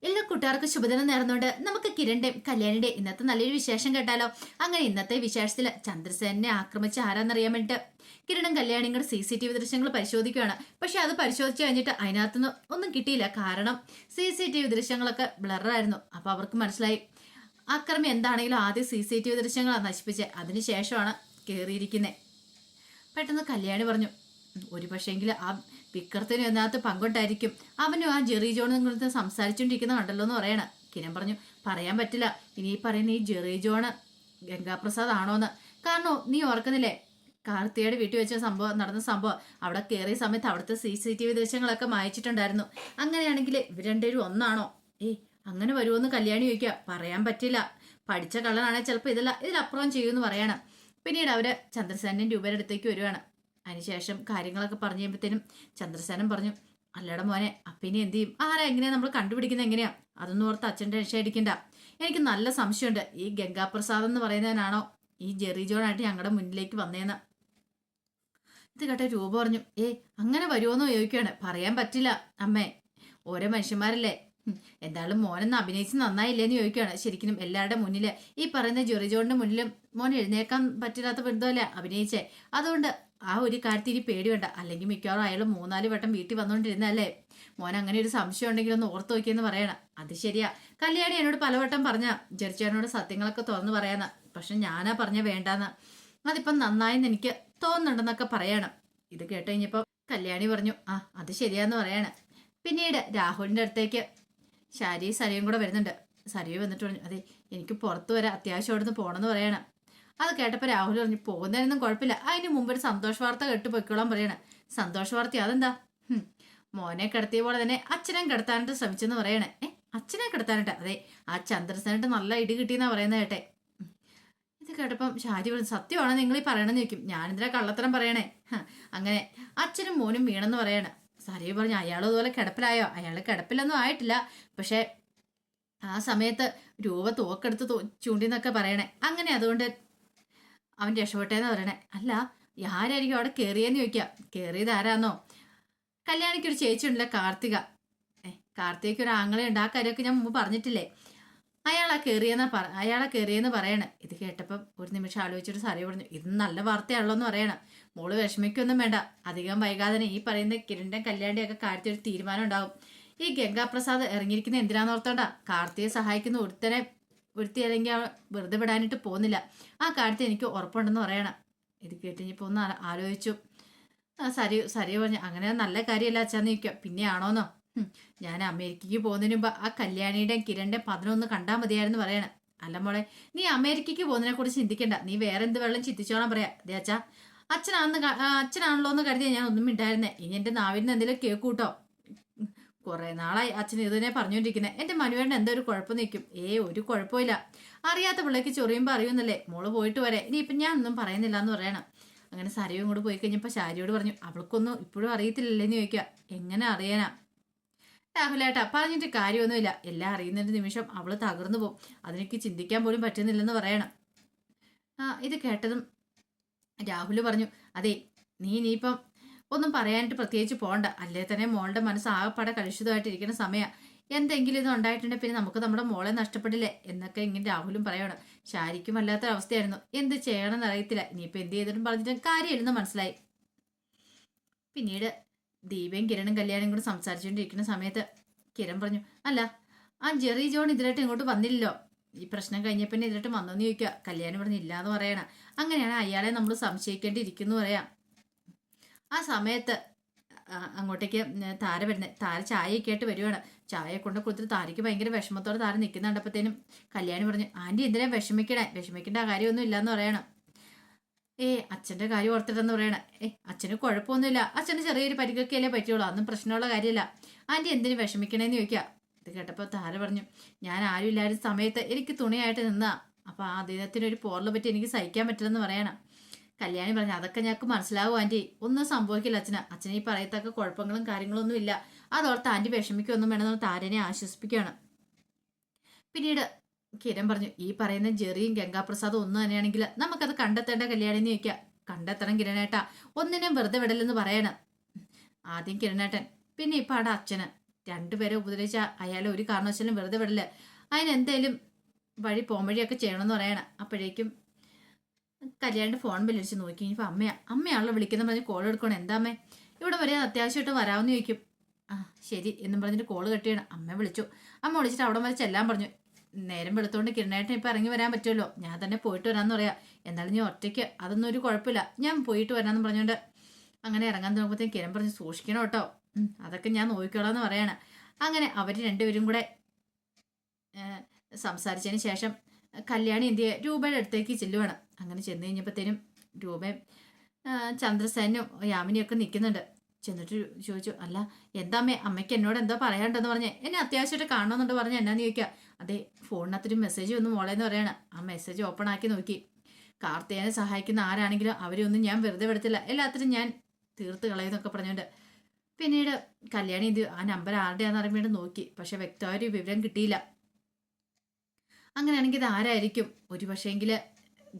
എല്ലാ കൂട്ടുകാർക്കും ശുഭദിനം നേർന്നുകൊണ്ട് നമുക്ക് കിരണിന്റെയും കല്യാണിന്റെയും ഇന്നത്തെ നല്ലൊരു വിശേഷം കേട്ടാലോ. അങ്ങനെ ഇന്നത്തെ വിശേഷത്തില് ചന്ദ്രസേനെ ആക്രമിച്ച ആരാന്നറിയാൻ വേണ്ടിട്ട് കിരണും കല്യാണിയും കൂടെ CCTV ദൃശ്യങ്ങൾ പരിശോധിക്കുകയാണ്. പക്ഷെ അത് പരിശോധിച്ച് കഴിഞ്ഞിട്ട് അതിനകത്തുനിന്ന് ഒന്നും കിട്ടിയില്ല. കാരണം CCTV ദൃശ്യങ്ങളൊക്കെ ബ്ലറായിരുന്നു. അപ്പൊ അവർക്ക് മനസ്സിലായി അക്രമി എന്താണെങ്കിലും ആദ്യം CCTV ദൃശ്യങ്ങളാണ് നശിപ്പിച്ചത്, അതിനുശേഷമാണ് കയറിയിരിക്കുന്നത്. പെട്ടെന്ന് കല്യാണി പറഞ്ഞു, ഒരു പക്ഷേങ്കിൽ ആ വിക്രത്തിന് അതിനകത്ത് പങ്കുണ്ടായിരിക്കും. അവനും ആ ജെറി ജോൺ നിങ്ങളടുത്ത് സംസാരിച്ചുകൊണ്ടിരിക്കുന്ന കണ്ടല്ലോ എന്ന് പറയണ. കിരൺ പറഞ്ഞു, പറയാൻ പറ്റില്ല. ഇനി പറയുന്ന ഈ ജെറി ജോണ് ഗംഗാപ്രസാദ് ആണോന്ന്. കാരണം നീ ഓർക്കുന്നില്ലേ, കാർത്തികയുടെ വീട്ടിൽ വെച്ച നടന്ന സംഭവം അവിടെ കയറിയ സമയത്ത് അവിടുത്തെ CCTV ദൃശ്യങ്ങളൊക്കെ മായച്ചിട്ടുണ്ടായിരുന്നു. അങ്ങനെയാണെങ്കിൽ ഇവർ രണ്ടുപേരും ഒന്നാണോ? അങ്ങനെ വരുമോന്ന് കല്യാണി ചോദിക്കുക. പറയാൻ പറ്റില്ല, പഠിച്ച കള്ളനാണെങ്കിൽ ചിലപ്പോൾ ഇതിലപ്പുറം ചെയ്യുമെന്ന് പറയണം. പിന്നീട് അവര് ചന്ദ്രസേനൻ രൂപയുടെ അടുത്തേക്ക് വരുവാണ്. അതിനുശേഷം കാര്യങ്ങളൊക്കെ പറഞ്ഞു കഴിയുമ്പോഴത്തേനും ചന്ദ്രസേനൻ പറഞ്ഞു, അല്ലട മോനെ, അപ്പിനി എന്ത് ചെയ്യും? ആരാ എങ്ങനെയാ നമ്മൾ കണ്ടുപിടിക്കുന്നത്? എങ്ങനെയാ? അതൊന്നും ഓർത്ത് അച്ഛൻ ടെൻഷൻ അടിക്കണ്ട. എനിക്ക് നല്ല സംശയമുണ്ട്, ഈ ഗംഗാപ്രസാദ് എന്ന് പറയുന്നതിനാണോ ഈ ജെറി ജോണായിട്ട് ഞങ്ങളുടെ മുന്നിലേക്ക് വന്നേന്ന്. ഇത് കേട്ട രൂപ പറഞ്ഞു, അങ്ങനെ വരുമോന്ന് ചോദിക്കുകയാണ്. പറയാൻ പറ്റില്ല അമ്മേ, ഓരോ മനുഷ്യന്മാരല്ലേ. എന്തായാലും മോനെന്ന് അഭിനയിച്ച് നന്നായില്ലേന്ന് ചോദിക്കുകയാണ്. ശരിക്കും എല്ലാവരുടെ മുന്നില് ഈ പറയുന്ന ജെറി ജോണിന്റെ മുന്നിലും മോൻ എഴുന്നേക്കാൻ പറ്റില്ലാത്ത ബന്ധമല്ലേ അഭിനയിച്ചേ. അതുകൊണ്ട് ആ ഒരു കാര്യത്തിൽ ഇനി പേടി വേണ്ട. അല്ലെങ്കിൽ മിക്കവാറും അയാൾ 3-4 വട്ടം വീട്ടിൽ വന്നുകൊണ്ടിരുന്നല്ലേ. മോൻ അങ്ങനെ ഒരു സംശയം ഉണ്ടെങ്കിൽ ഒന്ന് ഓർത്ത് നോക്കിയെന്ന് പറയണം. അത് ശരിയാ, കല്യാണി എന്നോട് പലവട്ടം പറഞ്ഞ ജെറിച്ചേട്ടനോട് സത്യങ്ങളൊക്കെ തുറന്നു പറയാന്ന്. പക്ഷെ ഞാനാ പറഞ്ഞ വേണ്ടാന്ന്. അതിപ്പം നന്നായെന്ന് എനിക്ക് തോന്നുന്നുണ്ടെന്നൊക്കെ പറയണം. ഇത് കേട്ട് കഴിഞ്ഞപ്പോ കല്യാണി പറഞ്ഞു, അത് ശരിയാന്ന് പറയണം. പിന്നീട് രാഹുലിന്റെ അടുത്തേക്ക് ശാരിയും സരയും കൂടെ വരുന്നുണ്ട്. സരയു വന്നിട്ട് പറഞ്ഞു, അതെ എനിക്ക് പുറത്തു വരാം, അത്യാവശ്യം അവിടുന്ന് പോകണമെന്ന് പറയണം. അത് കേട്ടപ്പോൾ രാഹുൽ പറഞ്ഞു, പോകുന്നതിനൊന്നും കുഴപ്പമില്ല, അതിന് മുമ്പ് ഒരു സന്തോഷ വാർത്ത കേട്ട് പൊയ്ക്കോളാൻ പറയണം. സന്തോഷ വാർത്ത അതെന്താ? മോനെ കിടത്തിയ പോലെ തന്നെ അച്ഛനെ കിടത്താനായിട്ട് ശ്രമിച്ചെന്ന് പറയണേ. അച്ഛനെ കിടത്താനായിട്ട്? അതെ, ആ ചന്ദ്രസേനായിട്ട് നല്ല ഇടി കിട്ടിയെന്നാ പറയുന്നത് കേട്ടെ. ഇത് കേട്ടപ്പം ഷാജി പറഞ്ഞു, സത്യമാണോ നിങ്ങൾ ഈ പറയണമെന്ന് ചോദിക്കും. ഞാനെന്തിനാ കള്ളത്തരം പറയണേ? അങ്ങനെ അച്ഛനും മോനും വീണെന്ന് പറയണേ. സരയു പറഞ്ഞു, അയാൾ അതുപോലെ കിടപ്പിലായോ? അയാൾ കിടപ്പിലൊന്നും ആയിട്ടില്ല, പക്ഷെ ആ സമയത്ത് രൂപ തോക്കെടുത്ത് ചൂണ്ടിന്നൊക്കെ പറയണേ. അങ്ങനെ അതുകൊണ്ട് അവൻ രക്ഷപ്പെട്ടേന്ന് പറയണേ. അല്ല, ആരായിരിക്കും അവിടെ കയറിയെന്ന് ചോദിക്കുക. കയറിയത് ആരാന്നോ? കല്യാണിക്കൊരു ചേച്ചി ഉണ്ടല്ലോ, കാർത്തിക. കാർത്തികയ്ക്ക് ഒരു ആങ്ങളയുണ്ട്. ആ കാര്യമൊക്കെ ഞാൻ മുമ്പ് പറഞ്ഞിട്ടില്ലേ. അയാളെ കയറിയെന്ന് പറയണേ. ഇത് കേട്ടപ്പം ഒരു നിമിഷം ആലോചിച്ചിട്ട് സറിയ പറഞ്ഞു, ഇത് നല്ല വാർത്തയാണല്ലോ എന്ന് പറയണം. മോള് വിഷമിക്കൊന്നും വേണ്ട, അധികം വൈകാതെ ഈ പറയുന്ന കിരണിന്റെ കല്യാണിന്റെ ഒക്കെ കാര്യത്തിൽ ഒരു തീരുമാനം ഉണ്ടാവും. ഈ ഗംഗാപ്രസാദ് ഇറങ്ങിയിരിക്കുന്ന എന്തിനാന്നോർത്തോണ്ടാ. കാർത്തിയെ സഹായിക്കുന്ന ഒരുത്തി അല്ലെങ്കിൽ വെറുതെ വിടാനായിട്ട് പോകുന്നില്ല. ആ കാര്യത്തിൽ എനിക്ക് ഉറപ്പുണ്ടെന്ന് പറയണം. ഇത് കേട്ടിഞ്ഞിപ്പോ ഒന്ന് ആലോചിച്ചു. സരിയ പറഞ്ഞു, അങ്ങനെ നല്ല കാര്യമല്ല അച്ഛാന്ന് ചോദിക്കുക. പിന്നെ ആണോന്നോ? ഞാൻ അമേരിക്കയ്ക്ക് പോകുന്നതിന് മുമ്പ് ആ കല്യാണിയുടെയും കിരണിന്റെയും പതിനൊന്ന് കണ്ടാൽ മതിയായിരുന്നു പറയണം. അല്ല മോളെ, നീ അമേരിക്കയ്ക്ക് പോകുന്നതിനെ കുറിച്ച് ചിന്തിക്കണ്ട, നീ വേറെ എന്ത് വെള്ളം ചിന്തിച്ചോളാൻ പറയാ. അതെ അച്ഛാ, അച്ഛനാണല്ലോ എന്ന് കരുതിയാ ഞാൻ ഒന്നും മിണ്ടായിരുന്നേ. ഇനി എന്റെ നാവിന് എന്തെങ്കിലും കേൾക്കൂട്ടോ. കുറെ നാളായി അച്ഛൻ ഇത് തന്നെ പറഞ്ഞുകൊണ്ടിരിക്കുന്നത്. എന്റെ മനുവേണ്ട എന്തോ ഒരു കുഴപ്പം നിൽക്കും. ഒരു കുഴപ്പമില്ല, അറിയാത്ത പിള്ളേക്ക് ചൊറിയുമ്പോൾ അറിയുന്നല്ലേ. മോള് പോയിട്ട് വരെ, ഇനിയിപ്പം ഞാൻ ഒന്നും പറയുന്നില്ല എന്ന് പറയണം. അങ്ങനെ സരയും കൂടെ പോയി കഴിഞ്ഞപ്പോൾ ശാരിയോട് പറഞ്ഞു, അവൾക്കൊന്നും ഇപ്പോഴും അറിയത്തില്ലല്ലേന്ന് ചോദിക്കുക. എങ്ങനെ അറിയാനാ രാഹുലേട്ടാ, പറഞ്ഞിട്ട് കാര്യമൊന്നുമില്ല. എല്ലാം അറിയുന്നതിന്റെ നിമിഷം അവള് തകർന്നു പോകും. അതിനൊക്കെ ചിന്തിക്കാൻ പോലും പറ്റുന്നില്ലെന്ന് പറയണം. ഇത് കേട്ടതും രാഹുല് പറഞ്ഞു, അതെ ഇനിയിപ്പം ഒന്നും പറയാനായിട്ട് പ്രത്യേകിച്ച് പോകണ്ട. അല്ലേ തന്നെ മോളുടെ മനസ്സ് ആകെപ്പാടെ കലുഷിതമായിട്ടിരിക്കുന്ന സമയം. എന്തെങ്കിലും ഇത് ഉണ്ടായിട്ടുണ്ടെങ്കിൽ പിന്നെ നമുക്ക് നമ്മുടെ മോളെ നഷ്ടപ്പെടില്ലേ എന്നൊക്കെ ഇങ്ങനെ രാഹുലും പറയണം. ശാരിക്കും വല്ലാത്തൊരവസ്ഥയായിരുന്നു. എന്ത് ചെയ്യണമെന്ന് അറിയത്തില്ല. ഇനിയിപ്പോൾ എന്ത് ചെയ്തിട്ടും പറഞ്ഞിട്ടും കാര്യമില്ലെന്ന് മനസ്സിലായി. പിന്നീട് ദീപയും കിരണും കല്യാണം കൂടെ സംസാരിച്ചുകൊണ്ടിരിക്കുന്ന സമയത്ത് കിരൺ പറഞ്ഞു, അല്ല ആ ജെറി ജോൺ ഇതിലായിട്ട് ഇങ്ങോട്ട് വന്നില്ലല്ലോ. ഈ പ്രശ്നം കഴിഞ്ഞപ്പോൾ ഇതിലായിട്ട് വന്നോന്ന് ചോദിക്കുക. കല്യാണം പറഞ്ഞില്ല എന്ന് പറയണം. അങ്ങനെയാണ് അയാളെ നമ്മൾ സംശയിക്കേണ്ടിയിരിക്കുന്നു പറയാം. ആ സമയത്ത് അങ്ങോട്ടേക്ക് താര വരുന്നത്. താര ചായയൊക്കെ ആയിട്ട് വരുവാണ്. ചായ കൊണ്ട് കൊടുത്തിട്ട് താരയ്ക്ക് ഭയങ്കര വിഷമത്തോടെ താര നിൽക്കുന്നുണ്ടപ്പോഴത്തേനും കല്യാണി പറഞ്ഞു, ആന്റി എന്തിനാ വിഷമിക്കേണ്ട കാര്യമൊന്നും ഇല്ലാന്ന് പറയണം. അച്ഛന്റെ കാര്യം ഓർത്തിട്ടെന്ന് പറയണേ. അച്ഛന് കുഴപ്പമൊന്നുമില്ല, അച്ഛന് ചെറിയൊരു പരിക്കൊക്കെയല്ലേ പറ്റുള്ളൂ, അതൊന്നും പ്രശ്നമുള്ള കാര്യമില്ല. ആന്റി എന്തിനു വിഷമിക്കണേന്ന് ചോദിക്കുക. ഇത് കേട്ടപ്പോൾ താര പറഞ്ഞു, ഞാൻ ആരും ഇല്ലാത്ത സമയത്ത് എനിക്ക് തുണിയായിട്ട് നിന്നാ. അപ്പൊ ആ അദ്ദേഹത്തിനൊരു പോറല് പറ്റി എനിക്ക് സഹിക്കാൻ പറ്റില്ലെന്ന് പറയണം. കല്യാണി പറഞ്ഞു, അതൊക്കെ ഞങ്ങൾക്ക് മനസ്സിലാവും ആന്റി, ഒന്നും സംഭവിക്കില്ല അച്ഛന് ഈ പറയത്തക്ക കുഴപ്പങ്ങളും കാര്യങ്ങളൊന്നും ഇല്ല. അതോർത്ത് ആന്റി വിഷമിക്കൊന്നും വേണമെന്ന് താരനെ ആശ്വസിപ്പിക്കുകയാണ്. പിന്നീട് കിരൺ പറഞ്ഞു, ഈ പറയുന്ന ജെറിയും ഗംഗാപ്രസാദും ഒന്നും തന്നെയാണെങ്കിൽ നമുക്കത് കണ്ടെത്തേണ്ട കല്യാണിന്ന് ചോദിക്കുക. കണ്ടെത്തണം കിരണേട്ടാ, ഒന്നിനും വെറുതെ വിടലെന്ന് പറയണം. ആദ്യം കിരണേട്ടൻ, പിന്നെ ഇപ്പൊ അവിടെ അച്ഛന്. രണ്ടുപേരെ ഉപദ്രവിച്ച അയാളെ ഒരു കാരണവശാലും വെറുതെ വിടില്ല. അതിനെന്തേലും വഴി പോംവഴിയൊക്കെ ചെയ്യണമെന്ന് പറയണം. അപ്പോഴേക്കും കല്യാണിന്റെ ഫോൺ ബില്ലടിച്ച് നോക്കി. ഇനിയിപ്പോൾ അമ്മയാണല്ലോ വിളിക്കുന്ന പറഞ്ഞ് കോൾ എടുക്കണം. എന്താ അമ്മേ ഇവിടെ വരെ അത്യാവശ്യമായിട്ട് വരാമെന്ന് ചോദിക്കും. ആ ശരി എന്നും പറഞ്ഞിട്ട് കോള് കട്ട് ചെയ്യണം. അമ്മ വിളിച്ചു. അമ്മ വിളിച്ചിട്ട് അവിടെ വരെ ചെല്ലാൻ പറഞ്ഞു. നേരം വെളുത്തോണ്ട് കിരണേട്ടൻ ഇപ്പം ഇറങ്ങി വരാൻ പറ്റുമല്ലോ, ഞാൻ തന്നെ പോയിട്ട് വരാമെന്ന് പറയാം. എന്നാലും ഞാൻ ഒറ്റയ്ക്ക് അതൊന്നും ഒരു കുഴപ്പമില്ല, ഞാൻ പോയിട്ട് വരാമെന്ന് പറഞ്ഞുകൊണ്ട് അങ്ങനെ ഇറങ്ങാൻ തുടങ്ങുമ്പോഴത്തേക്കും കിരൺ പറഞ്ഞ് സൂക്ഷിക്കണം കേട്ടോ, അതൊക്കെ ഞാൻ നോക്കിക്കോളാം എന്ന് പറയണം. അങ്ങനെ അവർ രണ്ടുപേരും കൂടെ സംസാരിച്ചതിന് ശേഷം കല്യാണി എന്ത് ചെയ്യുക രൂപയുടെ അടുത്തേക്ക് ചെല്ലുവാണ്. അങ്ങനെ ചെന്ന് കഴിഞ്ഞപ്പോഴത്തേനും രൂപയും ചന്ദ്രസേനും യാമിനിയൊക്കെ നിൽക്കുന്നുണ്ട്. ചെന്നിട്ട് ചോദിച്ചു, അല്ല എന്താ അമ്മയ്ക്ക് എന്നോട് എന്തോ പറയാണ്ടെന്ന് പറഞ്ഞേ, എന്നെ അത്യാവശ്യമായിട്ട് കാണണമെന്നുണ്ട് പറഞ്ഞ് എന്നാന്ന് ചോദിക്കുക. അതെ ഫോണിനകത്തൊരു മെസ്സേജ് വന്നു മോളേന്ന് പറയണം. ആ മെസ്സേജ് ഓപ്പൺ ആക്കി നോക്കി. കാർത്തികനെ സഹായിക്കുന്ന ആരാണെങ്കിലും അവരെയൊന്നും ഞാൻ വെറുതെ വിടത്തില്ല, എല്ലാത്തിനും ഞാൻ തീർത്ത് കളയുന്നൊക്കെ പറഞ്ഞുകൊണ്ട് പിന്നീട് കല്യാണി ഇത് ആ നമ്പർ ആരുടെയാന്ന് അറിയാൻ നോക്കി. പക്ഷെ വ്യക്തമായൊരു വിവരം കിട്ടിയില്ല. അങ്ങനെയാണെങ്കിൽ ഇത് ആരായിരിക്കും? ഒരു പക്ഷേങ്കിൽ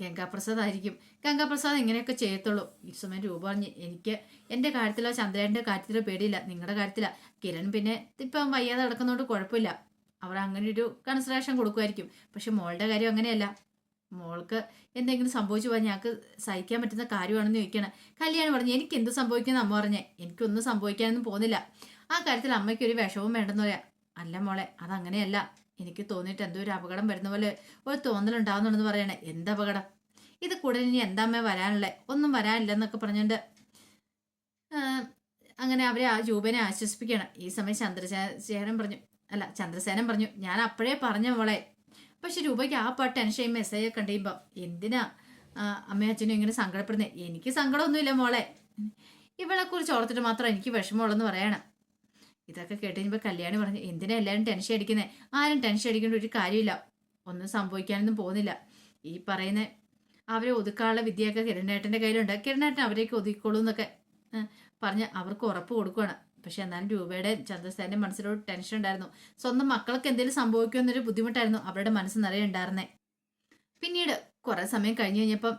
ഗംഗാപ്രസാദ് ആയിരിക്കും. ഗംഗാപ്രസാദ് ഇങ്ങനെയൊക്കെ ചെയ്യത്തുള്ളൂ. ഈ സമയം രൂപ പറഞ്ഞ് എനിക്ക് എൻ്റെ കാര്യത്തിലോ ചന്ദ്രൻ്റെ കാര്യത്തിലോ പേടിയില്ല, നിങ്ങളുടെ കാര്യത്തിലാ. കിരൺ പിന്നെ ഇപ്പം വയ്യാതെ കിടക്കുന്നതുകൊണ്ട് കുഴപ്പമില്ല, അവർ അങ്ങനെ ഒരു കൺസിഡറേഷൻ കൊടുക്കുമായിരിക്കും. പക്ഷെ മോളുടെ കാര്യം അങ്ങനെയല്ല. മോൾക്ക് എന്തെങ്കിലും സംഭവിച്ചു പോയാൽ ഞങ്ങൾക്ക് സഹിക്കാൻ പറ്റുന്ന കാര്യമാണെന്ന് ചോദിക്കണം. കല്യാണി പറഞ്ഞു, എനിക്ക് എന്ത് സംഭവിക്കുന്ന അമ്മ പറഞ്ഞേ, എനിക്കൊന്നും സംഭവിക്കാനൊന്നും പോകുന്നില്ല. ആ കാര്യത്തിൽ അമ്മയ്ക്ക് ഒരു വിഷമവും വേണ്ടെന്ന് പറയാം. അല്ല മോളെ അതങ്ങനെയല്ല, എനിക്ക് തോന്നിയിട്ട് എന്തോ ഒരു അപകടം വരുന്ന പോലെ ഒരു തോന്നലുണ്ടാവുന്നുണ്ടെന്ന് പറയണേ. എന്തപകടം? ഇത് കൂടുതൽ ഇനി എന്താ അമ്മ വരാനുള്ളത്? ഒന്നും വരാനില്ലെന്നൊക്കെ പറഞ്ഞുകൊണ്ട് അങ്ങനെ അവരെ ആ രൂപനെ ആശ്വസിപ്പിക്കണം. ഈ സമയം ചന്ദ്രസേനൻ പറഞ്ഞു, ഞാൻ അപ്പോഴേ പറഞ്ഞ മോളെ. പക്ഷെ രൂപയ്ക്ക് ആ പാട്ട് ടെൻഷൻ മെസ്സേജ് കണ്ടുകഴിയുമ്പോൾ എന്തിനാ അമ്മയും അച്ഛനും ഇങ്ങനെ സങ്കടപ്പെടുന്നത്? എനിക്ക് സങ്കടമൊന്നുമില്ല മോളെ, ഇവളെ കുറിച്ച് ഓർത്തിട്ട് മാത്രം എനിക്ക് വിഷമമുള്ളെന്ന് പറയണം. ഇതൊക്കെ കേട്ട് കഴിഞ്ഞപ്പോൾ കല്യാണി പറഞ്ഞു, എന്തിനാ എല്ലാവരും ടെൻഷൻ അടിക്കുന്നത്? ആരും ടെൻഷൻ അടിക്കേണ്ട ഒരു കാര്യമില്ല, ഒന്നും സംഭവിക്കാനൊന്നും പോകുന്നില്ല. ഈ പറയുന്ന അവരെ ഒതുക്കാനുള്ള വിദ്യയൊക്കെ കിരണേട്ടൻ്റെ കയ്യിലുണ്ട്, കിരണേട്ടൻ അവരേക്ക് ഒതുക്കിക്കോളൂ എന്നൊക്കെ പറഞ്ഞ് അവർക്ക് ഉറപ്പ് കൊടുക്കുകയാണ്. പക്ഷെ എന്നാലും രൂപയുടെ ചന്ദ്രസേൻ്റെ മനസ്സിലൊരു ടെൻഷൻ ഉണ്ടായിരുന്നു. സ്വന്തം മക്കൾക്ക് എന്തെങ്കിലും സംഭവിക്കുമെന്നൊരു ബുദ്ധിമുട്ടായിരുന്നു അവരുടെ മനസ്സ് നിറയെ ഉണ്ടായിരുന്നേ. പിന്നീട് കുറെ സമയം കഴിഞ്ഞ് കഴിഞ്ഞപ്പം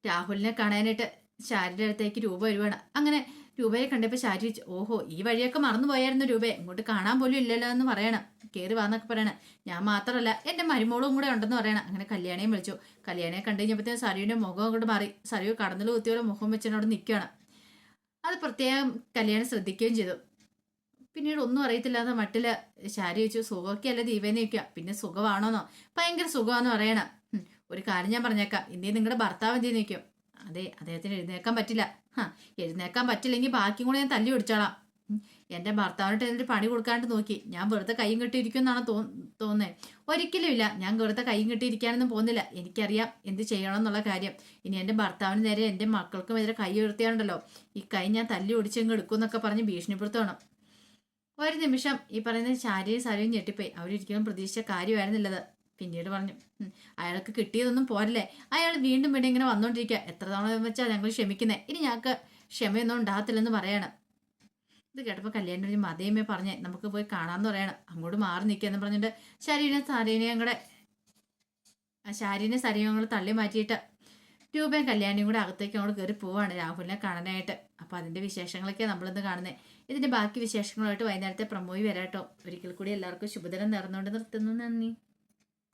രാഹുലിനെ കാണാനായിട്ട് ശാരിയുടെ അടുത്തേക്ക് രൂപ വരുവാണ്. അങ്ങനെ രൂപയെ കണ്ടപ്പോൾ ശാരി വെച്ച്, ഓഹോ ഈ വഴിയൊക്കെ മറന്നുപോയായിരുന്നു രൂപയെ, ഇങ്ങോട്ട് കാണാൻ പോലും ഇല്ലല്ലോ എന്ന് പറയണം. കയറി വാന്നൊക്കെ പറയണം. ഞാൻ മാത്രമല്ല എൻ്റെ മരുമോളും കൂടെ ഉണ്ടെന്ന് പറയണം. അങ്ങനെ കല്യാണിയെ വിളിച്ചു. കല്യാണിയെ കണ്ടു കഴിഞ്ഞപ്പോഴത്തേക്കും സരിയുടെ മുഖം അങ്ങോട്ട് മാറി. സരിയു കടന്നൽ കുത്തിയോടെ മുഖം വെച്ചതിനോട് നിൽക്കുകയാണ്. അത് പ്രത്യേകം കല്യാണി ശ്രദ്ധിക്കുകയും ചെയ്തു. പിന്നീട് ഒന്നും അറിയത്തില്ലാതെ മട്ടില് ശാരി വെച്ചു, സുഖമൊക്കെ അല്ല ദീപേന്ന് ചോദിക്കുക. പിന്നെ സുഖമാണോന്നോ? ഭയങ്കര സുഖമാണെന്ന് പറയണം. ഒരു കാര്യം ഞാൻ പറഞ്ഞേക്കാം, ഇന്ത്യയിൽ നിങ്ങളുടെ ഭർത്താവ് എന്തെന്ന് ചോദിക്കും. അതെ അദ്ദേഹത്തിന് എഴുന്നേക്കാൻ പറ്റില്ല. എഴുന്നേക്കാൻ പറ്റില്ലെങ്കിൽ ബാക്കിയും കൂടെ ഞാൻ തല്ലി പിടിച്ചോളാം. എൻ്റെ ഭർത്താവിനിട്ട് എന്നിട്ട് പണി കൊടുക്കാണ്ട് നോക്കി ഞാൻ വെറുതെ കൈയും കെട്ടിയിരിക്കുമെന്നാണ് തോന്നുന്നത്. ഒരിക്കലും ഇല്ല, ഞാൻ വെറുതെ കൈയും കെട്ടിയിരിക്കാനൊന്നും പോകുന്നില്ല. എനിക്കറിയാം എന്ത് ചെയ്യണം എന്നുള്ള കാര്യം. ഇനി എൻ്റെ ഭർത്താവിന് നേരെ എൻ്റെ മക്കൾക്കും എതിരെ കൈ ഉയർത്തിയാണല്ലോ, ഈ കൈ ഞാൻ തല്ലി ഒടിച്ചങ്ങ് എടുക്കും എന്നൊക്കെ പറഞ്ഞ് ഭീഷണിപ്പെടുത്തണം. ഒരു നിമിഷം ഈ പറയുന്ന ശാരിയും സരയും ഞെട്ടിപ്പോയി. അവരൊരിക്കലും പ്രതീക്ഷിച്ച കാര്യമായിരുന്നില്ലത്. പിന്നീട് പറഞ്ഞു, അയാൾക്ക് കിട്ടിയതൊന്നും പോരല്ലേ, അയാൾ വീണ്ടും വീണ്ടും ഇങ്ങനെ വന്നോണ്ടിരിക്കുക. എത്ര തവണ വെച്ചാൽ ഞങ്ങൾ ക്ഷമിക്കുന്നത്, ഇനി ഞങ്ങൾക്ക് ക്ഷമയൊന്നും ഉണ്ടാകത്തില്ലെന്ന് പറയണം. ഇത് കേട്ടപ്പോൾ കല്യാണം ഒരു മതയമേ പറഞ്ഞേ നമുക്ക് പോയി കാണാമെന്ന് പറയണം. അങ്ങോട്ട് മാറി നിൽക്കുകയെന്ന് പറഞ്ഞിട്ട് ശാരീനെ സരിയും കൂടെ തള്ളി മാറ്റിയിട്ട് രൂപയും കല്യാണിയും കൂടെ അകത്തേക്ക് അങ്ങോട്ട് കയറി പോവാണ് രാഹുലിനെ കാണാനായിട്ട്. അപ്പോൾ അതിൻ്റെ വിശേഷങ്ങളൊക്കെ നമ്മളിന്ന് കാണുന്നത്. ഇതിൻ്റെ ബാക്കി വിശേഷങ്ങളുമായിട്ട് വൈകുന്നേരത്തെ പ്രമോയി വരാട്ടോ. ഒരിക്കൽ കൂടി എല്ലാവർക്കും ശുഭദിനം നേർന്നുകൊണ്ട് നിർത്തുന്നു. നന്ദി.